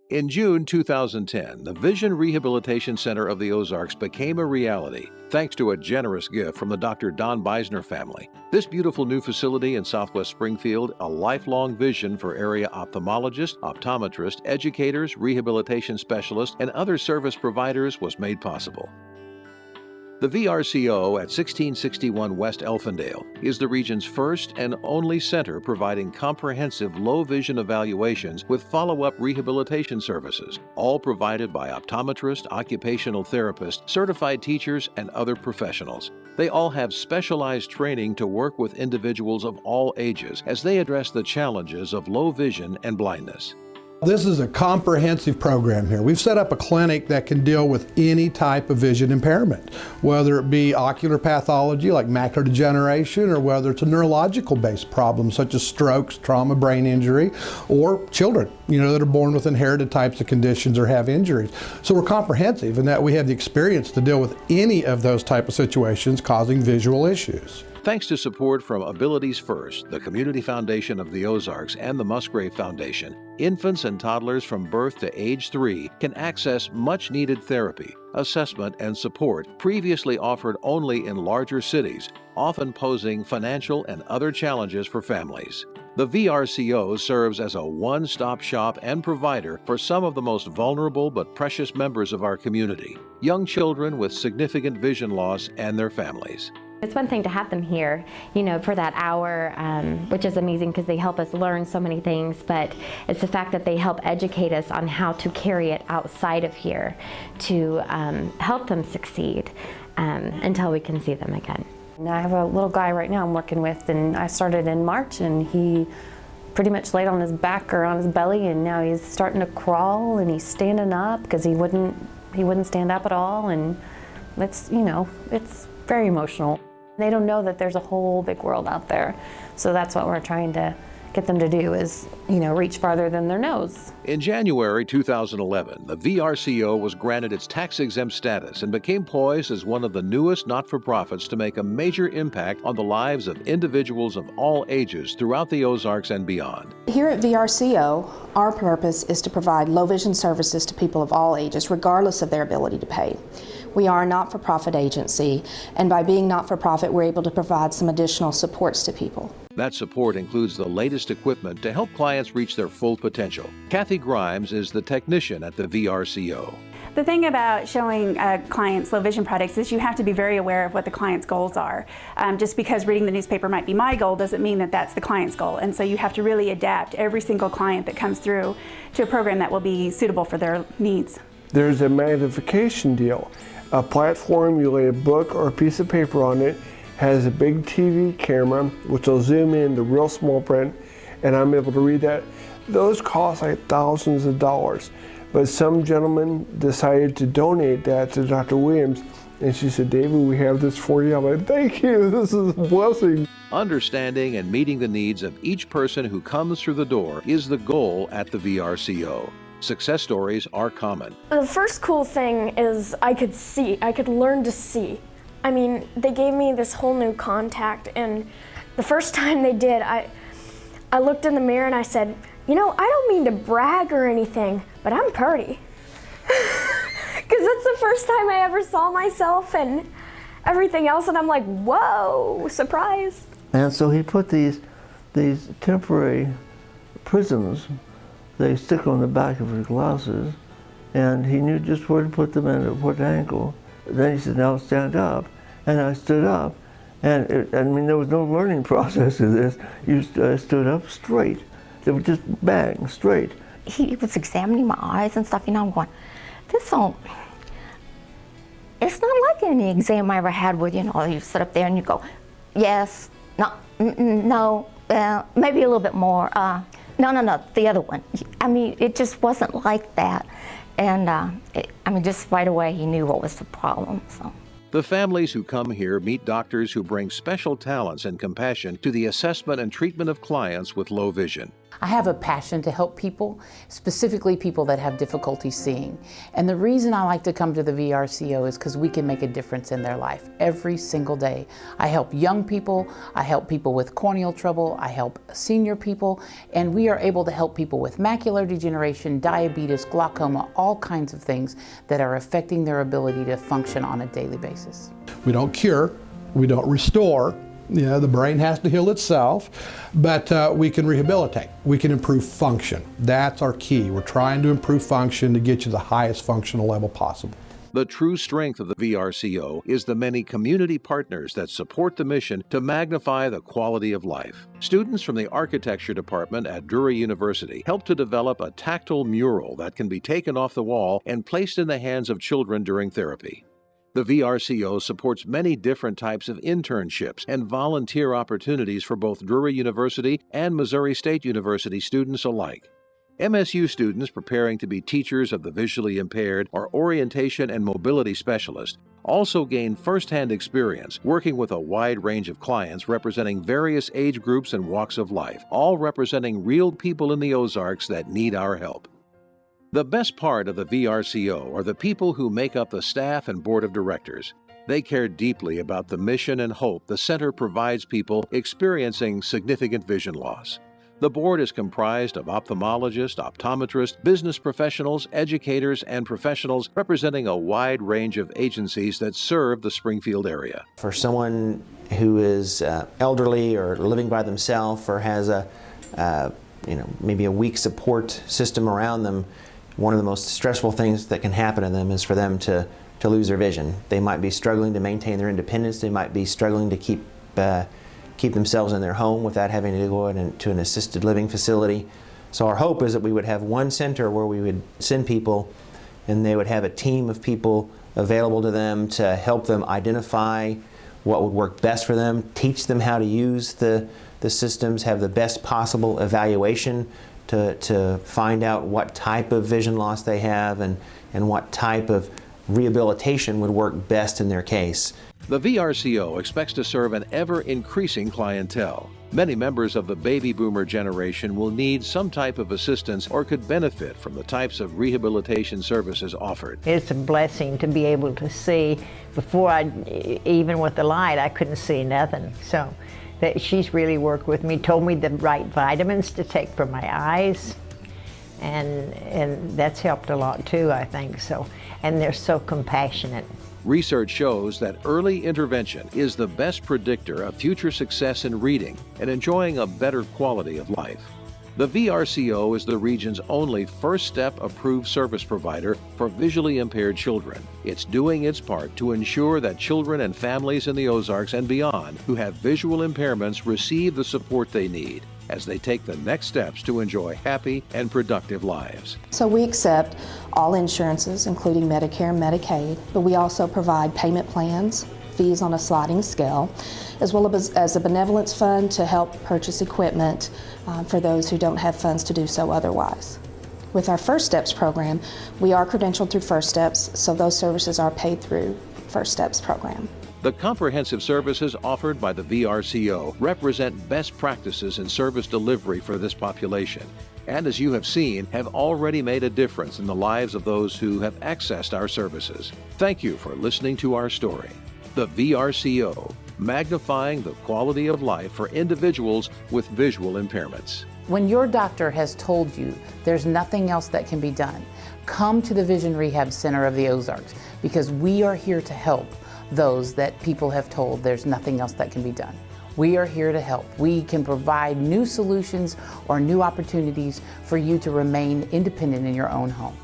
In June 2010, the Vision Rehabilitation Center of the Ozarks became a reality thanks to a generous gift from the Dr. Don Beisner family. This beautiful new facility in Southwest Springfield, a lifelong vision for area ophthalmologists, optometrists, educators, rehabilitation specialists, and other service providers, was made possible. The VRCO at 1661 West Elfindale is the region's first and only center providing comprehensive low vision evaluations with follow-up rehabilitation services, all provided by optometrists, occupational therapists, certified teachers, and other professionals. They all have specialized training to work with individuals of all ages as they address the challenges of low vision and blindness. This is a comprehensive program here. We've set up a clinic that can deal with any type of vision impairment, whether it be ocular pathology like macular degeneration, or whether it's a neurological based problem such as strokes, trauma, brain injury, or children, that are born with inherited types of conditions or have injuries. So we're comprehensive in that we have the experience to deal with any of those type of situations causing visual issues. Thanks to support from Abilities First, the Community Foundation of the Ozarks, and the Musgrave Foundation, infants and toddlers from birth to age 3 can access much-needed therapy, assessment, and support previously offered only in larger cities, often posing financial and other challenges for families. The VRCO serves as a one-stop shop and provider for some of the most vulnerable but precious members of our community, young children with significant vision loss and their families. It's one thing to have them here, for that hour, which is amazing because they help us learn so many things, but it's the fact that they help educate us on how to carry it outside of here to help them succeed until we can see them again. I have a little guy right now I'm working with, and I started in March, and he pretty much laid on his back or on his belly, and now he's starting to crawl, and he's standing up because he wouldn't stand up at all, and it's very emotional. They don't know that there's a whole big world out there. So that's what we're trying to get them to do is, reach farther than their nose. In January 2011, the VRCO was granted its tax-exempt status and became poised as one of the newest not-for-profits to make a major impact on the lives of individuals of all ages throughout the Ozarks and beyond. Here at VRCO, our purpose is to provide low vision services to people of all ages, regardless of their ability to pay. We are a not-for-profit agency, and by being not-for-profit, we're able to provide some additional supports to people. That support includes the latest equipment to help clients reach their full potential. Kathy Grimes is the technician at the VRCO. The thing about showing clients low vision products is you have to be very aware of what the client's goals are. Just because reading the newspaper might be my goal doesn't mean that that's the client's goal. And so you have to really adapt every single client that comes through to a program that will be suitable for their needs. There's a magnification deal. A platform, you lay a book or a piece of paper on it, has a big TV camera which will zoom in to real small print, and I'm able to read that. Those cost like thousands of dollars, but some gentleman decided to donate that to Dr. Williams, and she said, "David, we have this for you." I'm like, "Thank you, this is a blessing." Understanding and meeting the needs of each person who comes through the door is the goal at the VRCO. Success stories are common. The first cool thing is I could learn to see. I mean, they gave me this whole new contact, and the first time they did, I looked in the mirror and I said, I don't mean to brag or anything, but I'm pretty. Because that's the first time I ever saw myself and everything else, and I'm like, whoa, surprise. And so he put these temporary prisms, they stick on the back of his glasses, and he knew just where to put them in at what angle. Then he said, "Now stand up." And I stood up, and there was no learning process to this. You stood up straight. They would just bang, straight. He was examining my eyes and stuff, I'm going, it's not like any exam I ever had where, you sit up there and you go, yes, no, maybe a little bit more. No, the other one. It just wasn't like that. And just right away he knew what was the problem. So. The families who come here meet doctors who bring special talents and compassion to the assessment and treatment of clients with low vision. I have a passion to help people, specifically people that have difficulty seeing. And the reason I like to come to the VRCO is because we can make a difference in their life every single day. I help young people, I help people with corneal trouble, I help senior people, and we are able to help people with macular degeneration, diabetes, glaucoma, all kinds of things that are affecting their ability to function on a daily basis. We don't cure, we don't restore. You know, the brain has to heal itself, but we can rehabilitate. We can improve function. That's our key. We're trying to improve function to get you the highest functional level possible. The true strength of the VRCO is the many community partners that support the mission to magnify the quality of life. Students from the architecture department at Drury University helped to develop a tactile mural that can be taken off the wall and placed in the hands of children during therapy. The VRCO supports many different types of internships and volunteer opportunities for both Drury University and Missouri State University students alike. MSU students preparing to be teachers of the visually impaired or orientation and mobility specialist also gain firsthand experience working with a wide range of clients representing various age groups and walks of life, all representing real people in the Ozarks that need our help. The best part of the VRCO are the people who make up the staff and board of directors. They care deeply about the mission and hope the center provides people experiencing significant vision loss. The board is comprised of ophthalmologists, optometrists, business professionals, educators, and professionals representing a wide range of agencies that serve the Springfield area. For someone who is elderly or living by themselves or has maybe a weak support system around them, one of the most stressful things that can happen to them is for them to lose their vision. They might be struggling to maintain their independence. They might be struggling to keep themselves in their home without having to go into an assisted living facility. So our hope is that we would have one center where we would send people and they would have a team of people available to them to help them identify what would work best for them, teach them how to use the systems, have the best possible evaluation to find out what type of vision loss they have and what type of rehabilitation would work best in their case. The VRCO expects to serve an ever-increasing clientele. Many members of the baby boomer generation will need some type of assistance or could benefit from the types of rehabilitation services offered. It's a blessing to be able to see. Before, even with the light, I couldn't see nothing. So she's really worked with me, told me the right vitamins to take for my eyes, and that's helped a lot too, I think. So, and they're so compassionate. Research shows that early intervention is the best predictor of future success in reading and enjoying a better quality of life. The VRCO is the region's only First Step approved service provider for visually impaired children. It's doing its part to ensure that children and families in the Ozarks and beyond who have visual impairments receive the support they need as they take the next steps to enjoy happy and productive lives. So we accept all insurances, including Medicare and Medicaid, but we also provide payment plans, fees on a sliding scale, as well as a benevolence fund to help purchase equipment for those who don't have funds to do so otherwise. With our First Steps program, we are credentialed through First Steps, so those services are paid through First Steps program. The comprehensive services offered by the VRCO represent best practices in service delivery for this population, and as you have seen, have already made a difference in the lives of those who have accessed our services. Thank you for listening to our story. The VRCO, magnifying the quality of life for individuals with visual impairments. When your doctor has told you there's nothing else that can be done, come to the Vision Rehab Center of the Ozarks, because we are here to help those that people have told there's nothing else that can be done. We are here to help. We can provide new solutions or new opportunities for you to remain independent in your own home.